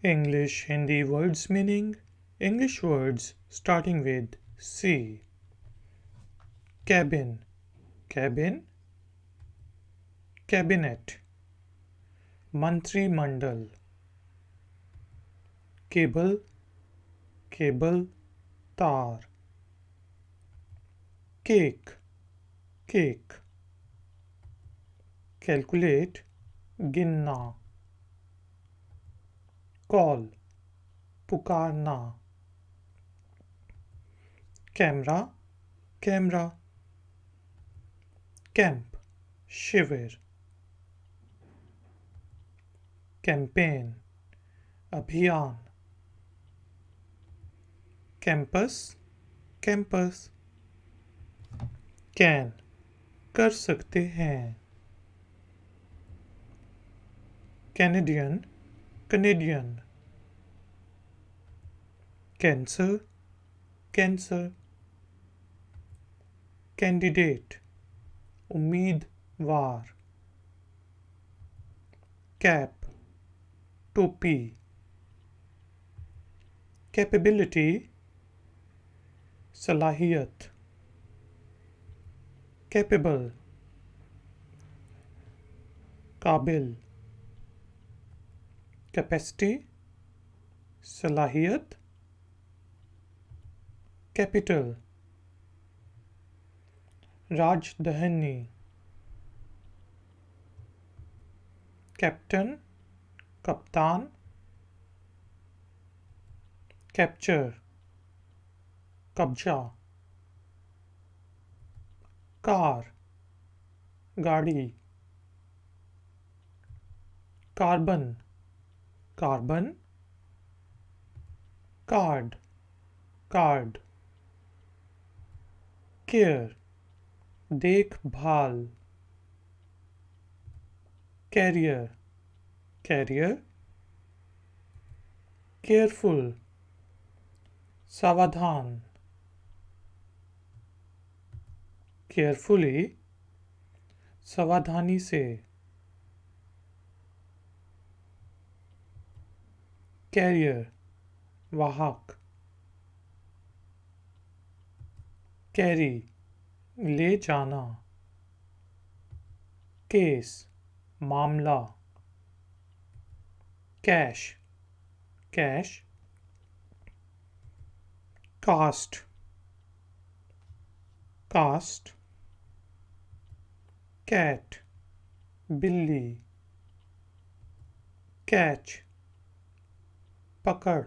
English Hindi words meaning English words starting with C. Cabin, cabin, cabinet. Mantri Mandal. Cable, cable, तार. Cake, cake. Calculate, गिनना. Call, पुकारना. Camera, camera. Camp, शिविर. Campaign, अभियान. Campus, campus. Can, कर सकते हैं. Canadian, Canadian. Cancer, cancer. Candidate, उम्मीदवार. Cap, टोपी. Capability, सलाहियत. Capable, काबिल. Capacity, सलाहियत. Capital, राजधानी. Captain, कप्तान. Capture, कब्जा. Car, गाड़ी. Carbon, carbon. Card, card. Care, देखभाल. Carrier, carrier. Careful, सावधान. Carefully, सावधानी से. Carrier, वाहक. Carry, ले जाना. Case, मामला. Cash, cash. Cast, cast. Cat, बिल्ली. Catch, पकड़.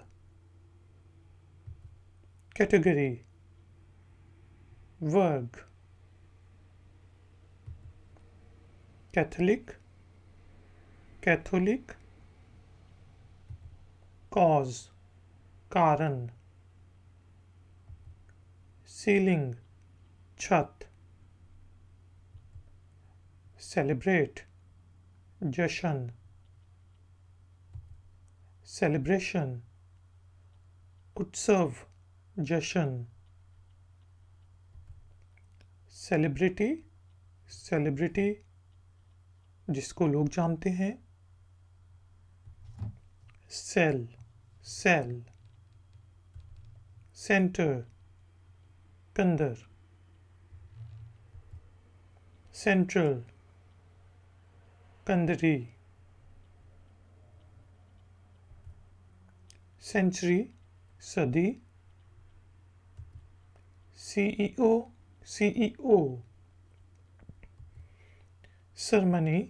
Category, वर्ग. Catholic, Catholic. Cause, कारण. Ceiling, छत. Celebrate, जश्न. Celebration, उत्सव, जश्न. Celebrity, सेलिब्रिटी, जिसको लोग जानते हैं. Cell, cell. Center, कंदर. Central, कंदरी. Century, सदी. CEO, CEO. Ceremony,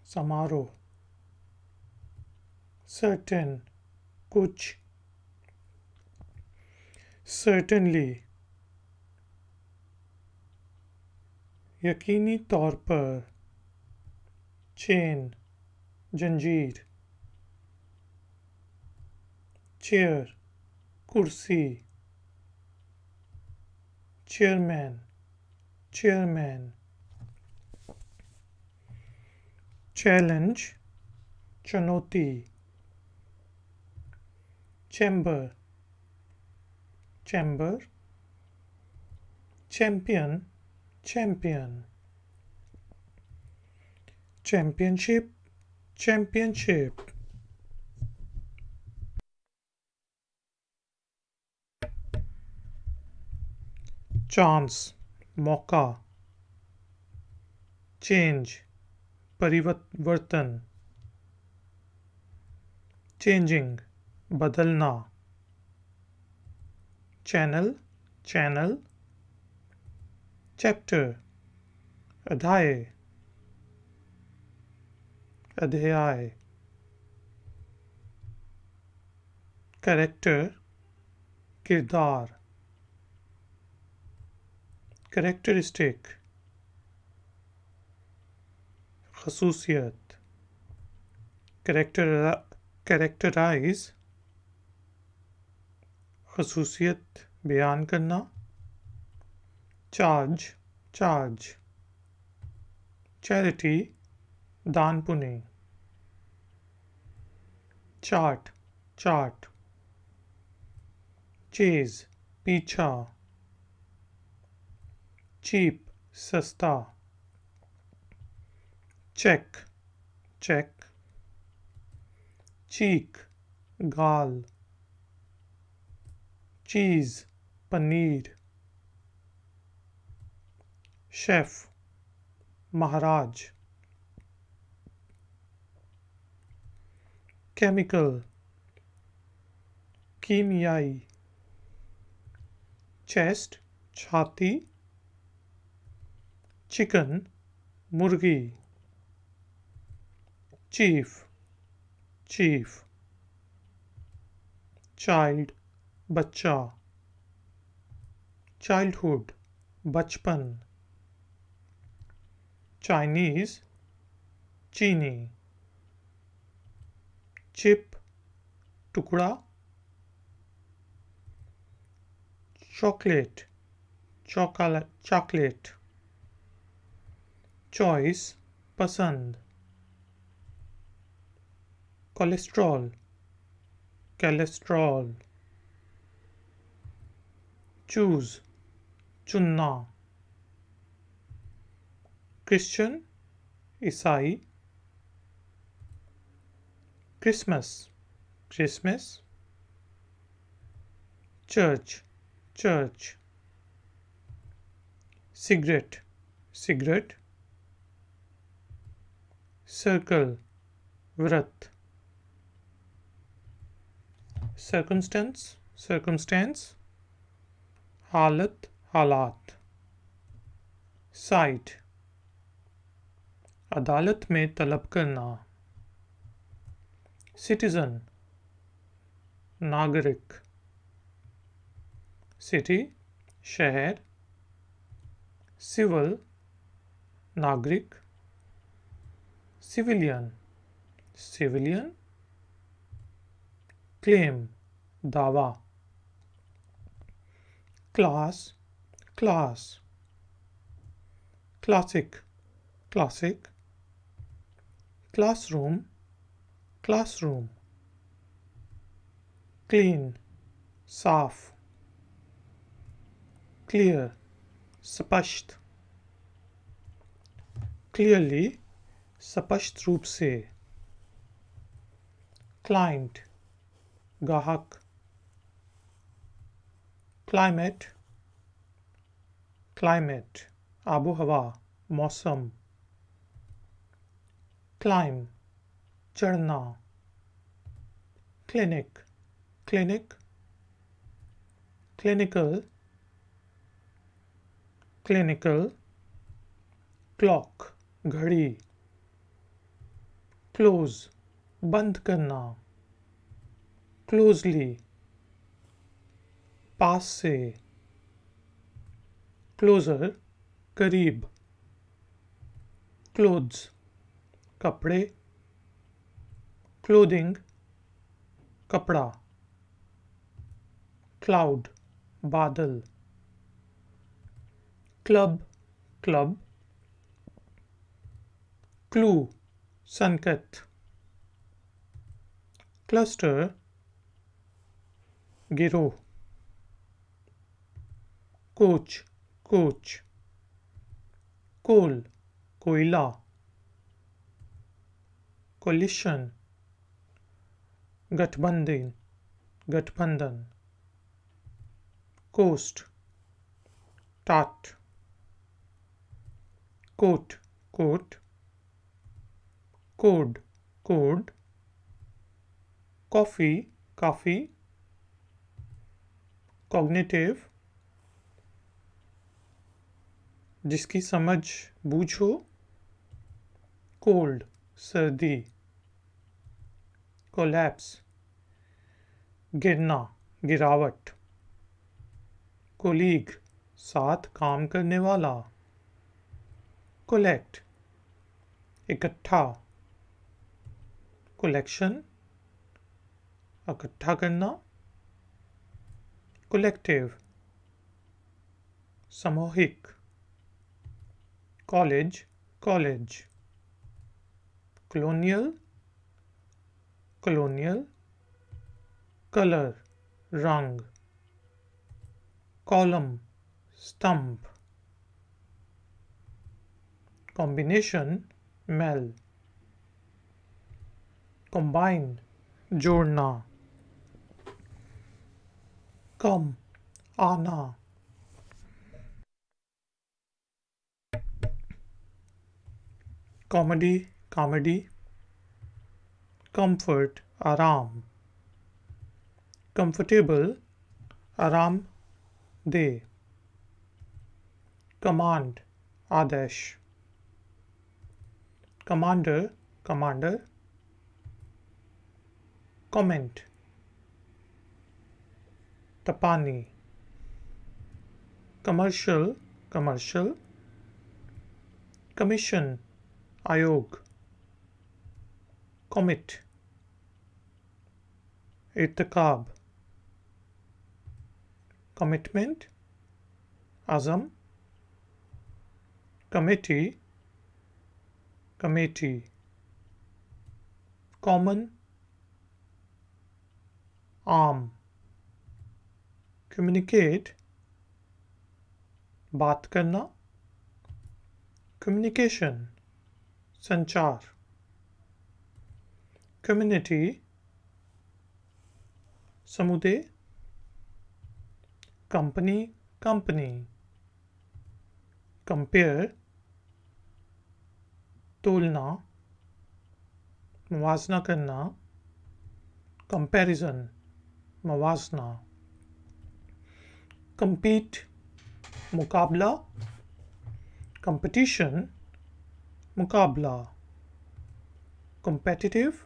समारोह. Certain, कुछ. Certainly, यकीनी तौर पर. Chain, जंजीर. Chair, कुर्सी. Chairman, chairman. Challenge, चुनौती. Chamber, chamber. Champion, champion. Championship, championship, chance, मौका, change, परिवर्तन, changing, बदलना, channel, channel, chapter, अध्याय, अध्याय, character, किरदार, characteristic, खसूसियत, characterize, खसूसियत बयान करना, charge, charge, charity, दान पुण्य, chart, chart, chase, पीछा, cheap, सस्ता, check, check, cheek, गाल, cheese, पनीर, शेफ, महाराज, केमिकल, कीमियाई, चेस्ट, छाती, चिकन, मुर्गी, चीफ, चीफ, चाइल्ड, बच्चा, चाइल्डहुड, बचपन, चाइनीज, चीनी, चिप, टुकड़ा, चॉकलेट, चॉकलेट, चॉइस, पसंद, कोलेस्ट्रॉल, कैलेस्ट्रॉल, चूज, चुनना, क्रिश्चियन, ईसाई, Christmas, Christmas, church, church, cigarette, cigarette, circle, व्रत, सर्कमस्टेंस, सर्कमस्टेंस, हालत, हालात, साइट, अदालत में तलब करना, सिटीजन, नागरिक, सिटी, शहर, सिविल, नागरिक, सिविलियन, सिविलियन, क्लेम, दावा, class, class, classic, classic, classroom, classroom, clean, साफ, क्लियर, स्पष्ट, क्लियरली, स्पष्ट रूप से, क्लाइंट, ग्राहक, क्लाइमेट, क्लाइमेट, आबो हवा, मौसम, क्लाइम, चढ़ना, clinic, clinic, clinical, clinical, clock, घड़ी, क्लोज, बंद करना, क्लोजली, पास से, क्लोजर, करीब, क्लोथ्स, कपड़े, क्लोथिंग, कपड़ा, क्लाउड, बादल, क्लब, क्लब, क्लू, संकेत, क्लस्टर, गिरोह, कोच, कोच, कोल, कोयला, coalition, गठबंधन, गठबंधन, coast, tat, coat, coat, code, code, coffee, coffee, cognitive, जिसकी समझ बूझ हो, cold, सर्दी, collapse, गिरना, गिरावट, colleague, साथ काम करने वाला, collect, इकट्ठा, collection, इकट्ठा करना, collective, सामूहिक, college, college, colonial, colonial, color, रंग, column, स्तंभ, combination, मेल, combine, जोड़ना, कम, आना, कॉमेडी, कॉमेडी, comfort, आराम, comfortable, आराम दे, command, आदेश, commander, commander, comment, तपानी, commercial, commercial, commission, आयोग, commit, इर्तिकाब, commitment, आज़म, committee, committee, common, आम, communicate, बात करना, communication, संचार, community, समुदाय, कंपनी, कंपनी, compare, तुलना, मुवाजना करना, comparison, मुवाजना, compete, मुकाबला, competition, मुकाबला, competitive,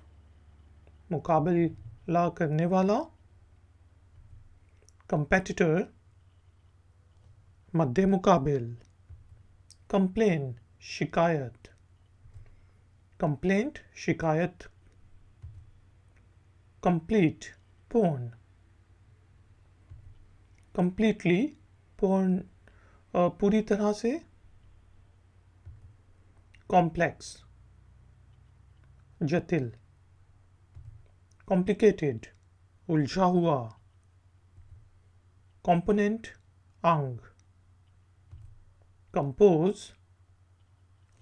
मुकाबला करने वाला, competitor, मध्य मुकाबिल, complain, शिकायत, complaint, शिकायत, complete, पूर्ण, completely, पूरी तरह से, complex, जटिल, complicated, उलझा हुआ, component, अंग, compose,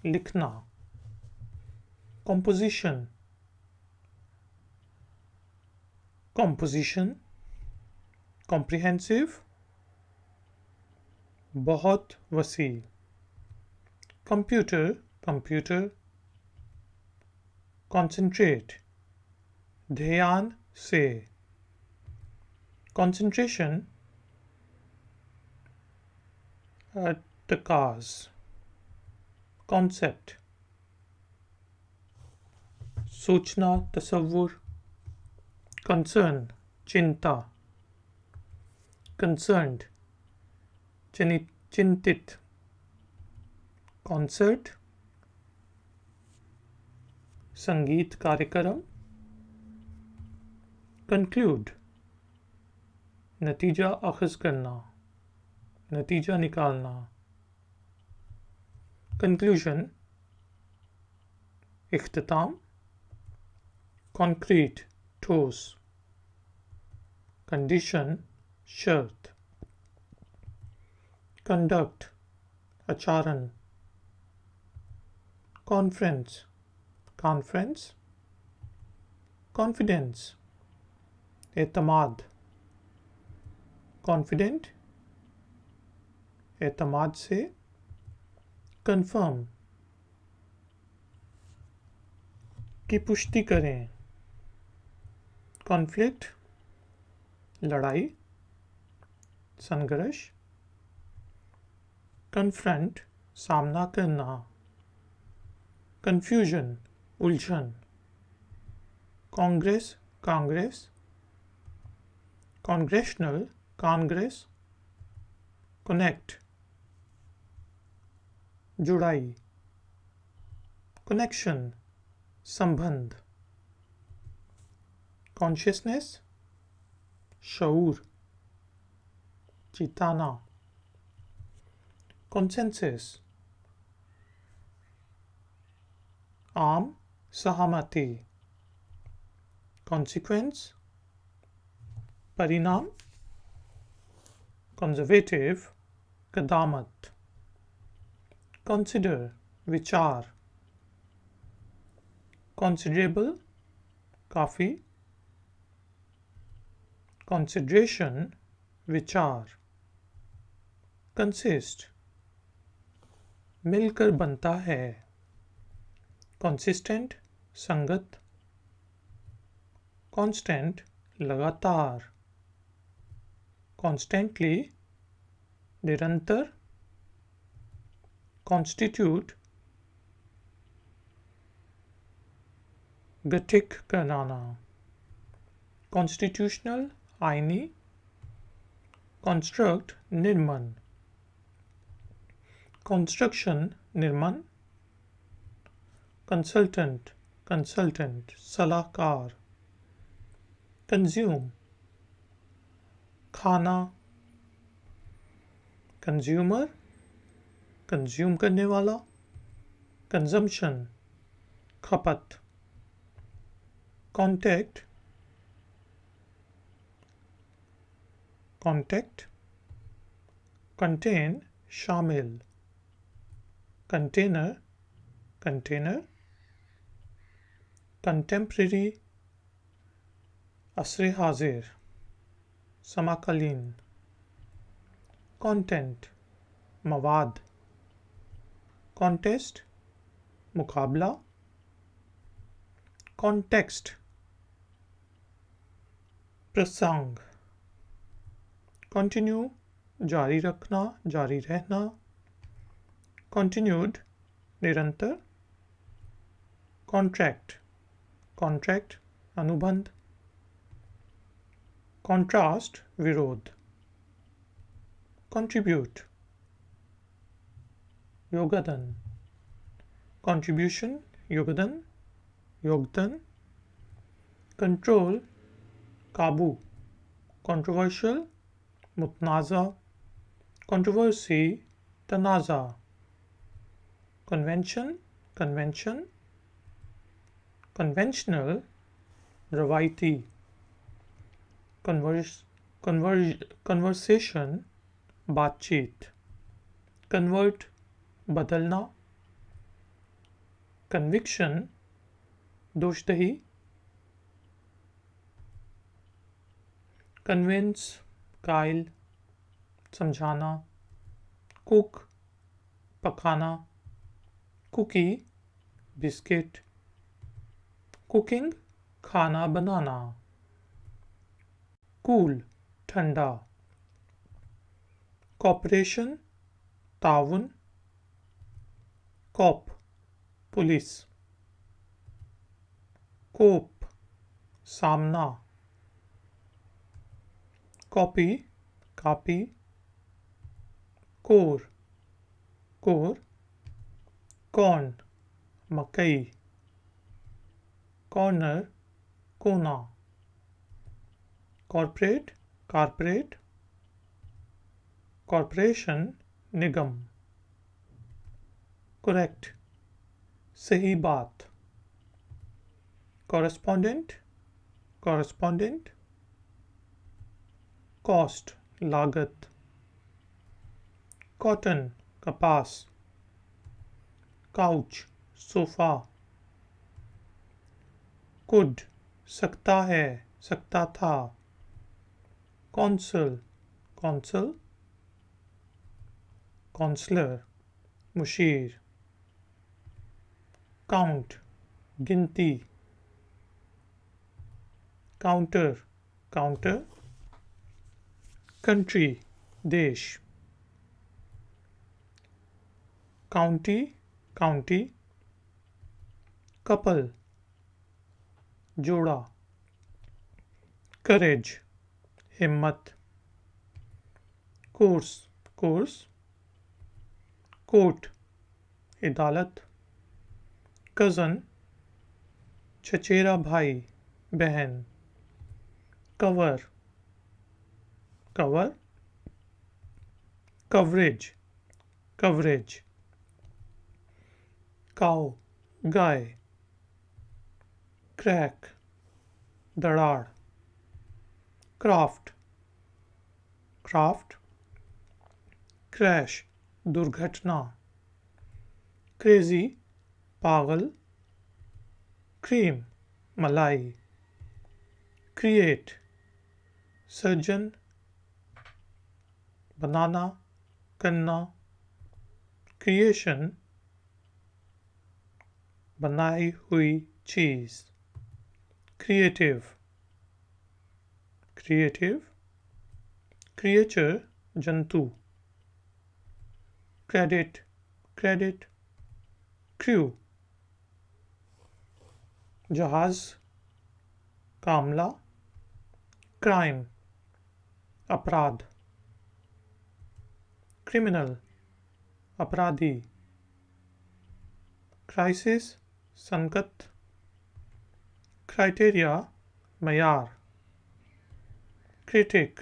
लिखना, composition, composition, comprehensive, बहुत वसी, computer, computer, concentrate, ध्यान से, concentration, तकाज, concept, सोचना, तसव्वुर, concern, चिंता, concerned, चिंतित, concert, संगीत कार्यक्रम, conclude, नतीजा अखज़ करना, नतीजा निकालना, conclusion, इख्तिताम, concrete, ठोस, condition, शर्त, conduct, आचरण, conference, conference, कॉन्फिडेंस, एतमाद, कॉन्फिडेंट, एतमाद से, कंफर्म, की पुष्टि करें, कॉन्फ्लिक्ट, लड़ाई, संघर्ष, कन्फ्रंट, सामना करना, कन्फ्यूजन, उलझन, कांग्रेस, कांग्रेस, कांग्रेशनल, कांग्रेस, कनेक्ट, जुड़ाई, कनेक्शन, संबंध, कॉन्शियसनेस, शऊर, चिताना, कॉन्सेंसस, आम सहमति, कॉन्सिक्वेंस, परिणाम, कंजर्वेटिव, कदामत, कंसिडर, विचार, कंसिडरेबल, काफ़ी, कंसिडरेशन, विचार, कंसिस्ट, मिलकर बनता है, कंसिस्टेंट, संगत, कांस्टेंट, लगातार, कॉन्स्टेंटली, निरंतर, कॉन्स्टिट्यूट, गठित कराना, कॉन्स्टिट्यूशनल, आईनी, कंस्ट्रक्ट, निर्माण, कंस्ट्रक्शन, निर्माण, कंसल्टेंट, कंसल्टेंट, सलाहकार, कंज्यूम, खाना, कंज्यूमर, कंज्यूम करने वाला, कंजम्पशन, खपत, कांटेक्ट, कांटेक्ट, कंटेन, शामिल, कंटेनर, कंटेनर, कंटेम्प्रेरी, असरे हाजिर, समकालीन, कंटेंट, मवाद, कॉन्टेस्ट, मुकाबला, कॉन्टेक्स्ट, प्रसंग, कंटिन्यू, जारी रखना, जारी रहना, कंटिन्यूड, निरंतर, कॉन्ट्रैक्ट, कॉन्ट्रैक्ट, अनुबंध, कॉन्ट्रास्ट, विरोध, कंट्रीब्यूट, योगदान, कंट्रीब्यूशन, योगदान, योगदान, कंट्रोल, काबू, कंट्रोवर्शियल, मुतनाज़ा, कंट्रोवर्सी, तनाज़ा, कन्वेंशन, कन्वेंशन, कन्वेंशनल, रवायती, कन्वर्सेशन, बातचीत, कन्वर्ट, बदलना, कन्विक्शन, दोषदही, कन्विंस, कायल, समझाना, कुक, पकाना, कुकी, बिस्किट, कुकिंग, खाना बनाना, कूल, ठंडा, कॉपरेशन, ताउन, कॉप, पुलिस, कोप, सामना, कॉपी, कापी, कोर, कोर, कॉर्न, मकई, कॉर्नर, कोना, कॉर्पोरेट, कारपोरेट, कॉर्पोरेशन, निगम, करेक्ट, सही बात, कॉरेस्पॉन्डेंट, कॉरेस्पॉन्डेंट, कॉस्ट, लागत, कॉटन, कपास, काउच, सोफा, कुड, सकता है, सकता था। कौंसल, कौंसल, काउंसलर, मुशीर। काउंट, गिनती। Counter, counter. कंट्री, देश। County, county. कपल, जोड़ा। करेज, हिम्मत। Course, course. कोर्ट, अदालत। कज़न, चचेरा भाई, बहन। Cover, cover. Coverage, coverage. Cow, गाय। क्रैक, दराड़। Craft, craft. क्रैश, दुर्घटना। क्रेजी, पागल। क्रीम, मलाई। क्रिएट, सर्जन। बनाना, करना। क्रिएशन, बनाई हुई चीज़। Creative, creative. क्रिएचर, जंतु। Credit, credit. क्रू, जहाज। कामला। क्राइम, अपराध। क्रिमिनल, अपराधी। क्राइसिस, संकट। क्राइटेरिया, मयार। क्रिटिक,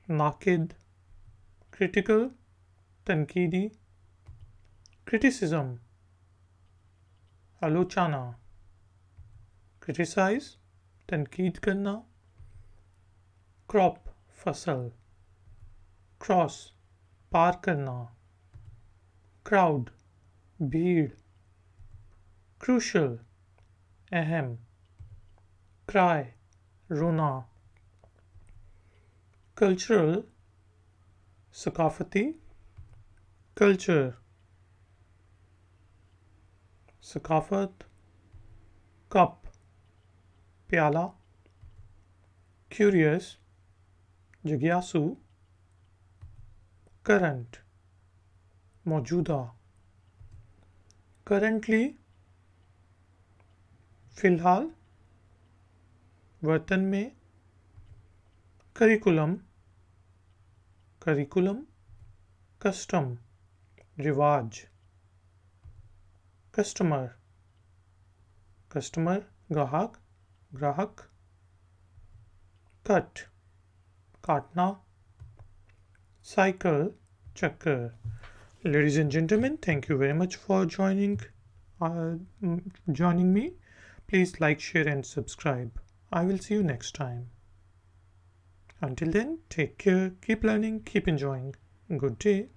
नाकिद। क्रिटिकल, तनकीदी। क्रिटिसिज्म, आलोचना। क्रिटिसाइज, तनकीद करना। क्रॉप, फसल। क्रॉस, पार करना। क्राउड, भीड़। क्रूशल, अहम। क्राई, रोना। कल्चरल, सकाफती। कल्चर, सकाफत। कप, प्याला। क्यूरियस, जिज्ञासु। करंट, मौजूदा। करंटली, फिलहाल, वर्तन में। Curriculum, curriculum. कस्टम, रिवाज। कस्टमर, कस्टमर, ग्राहक, ग्राहक। कट, काटना। cycle, चक्कर. Ladies and gentlemen, thank you very much for joining me. Please like, share and subscribe. I will see you next time. Until then, take care, keep learning, keep enjoying. Good day.